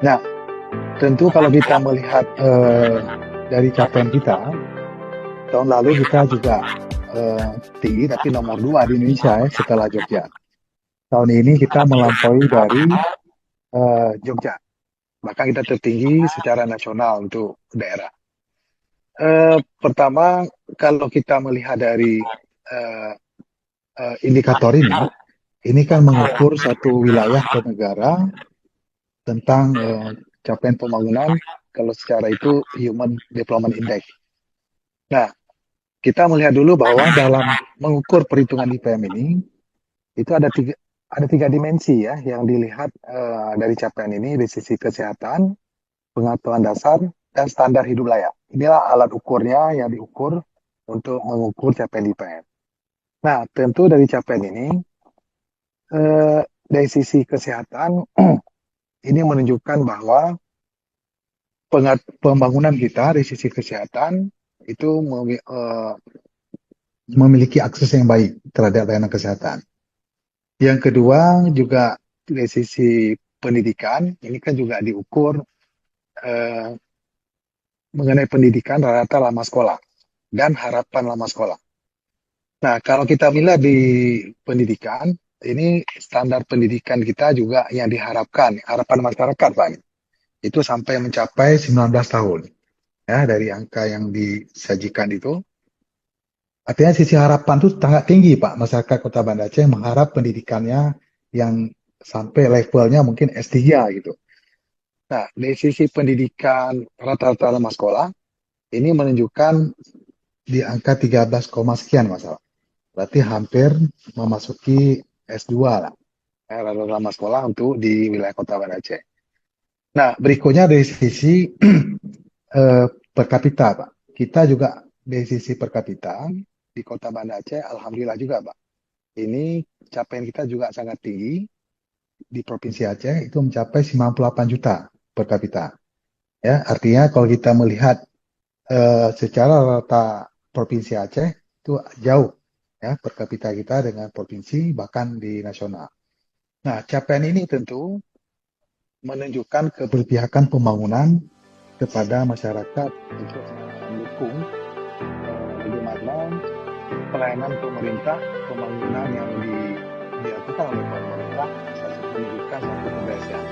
Nah, tentu kalau kita melihat dari capaian kita, tahun lalu kita juga tinggi tapi nomor 2 di Indonesia ya, setelah Jogja. Tahun ini kita melampaui dari Jogja. Bahkan kita tertinggi secara nasional untuk daerah. Pertama, kalau kita melihat dari eh, indikator ini kan mengukur satu wilayah atau negara tentang capaian pembangunan kalau secara itu Human Development Index. Nah, kita melihat dulu bahwa dalam mengukur perhitungan IPM ini itu ada tiga dimensi ya yang dilihat dari capaian ini dari sisi kesehatan, pengetahuan dasar, dan standar hidup layak. Inilah alat ukurnya yang diukur untuk mengukur capaian IPM. Nah, tentu dari capaian ini dari sisi kesehatan ini menunjukkan bahwa pembangunan kita dari sisi kesehatan itu memiliki akses yang baik terhadap layanan kesehatan. Yang kedua juga dari sisi pendidikan, ini kan juga diukur eh, mengenai pendidikan rata-rata lama sekolah dan harapan lama sekolah. Nah, kalau kita melihat di pendidikan, ini standar pendidikan kita juga yang diharapkan, harapan masyarakat, Pak, itu sampai mencapai 19 tahun. Ya, dari angka yang disajikan itu. Artinya sisi harapan itu sangat tinggi, Pak. Masyarakat Kota Banda Aceh mengharap pendidikannya yang sampai levelnya mungkin S3 gitu. Nah, dari sisi pendidikan rata-rata lama sekolah, ini menunjukkan di angka 13, sekian masalah. Berarti hampir memasuki S2 lah. Rata-rata lama sekolah untuk di wilayah Kota Banda Aceh. Nah, berikutnya dari sisi per kapita, Pak. Kita juga dari sisi per kapita di Kota Banda Aceh, alhamdulillah juga, Pak. Ini capaian kita juga sangat tinggi di Provinsi Aceh itu mencapai 98 juta per kapita. Ya, artinya kalau kita melihat secara rata Provinsi Aceh itu jauh ya per kapita kita dengan provinsi bahkan di nasional. Nah, capaian ini tentu menunjukkan keberpihakan pembangunan kepada masyarakat untuk mendukung bagaimana pelayanan pemerintah, pembangunan yang dilakukan oleh pemerintah, satu pendidikan, satu pemberdayaan.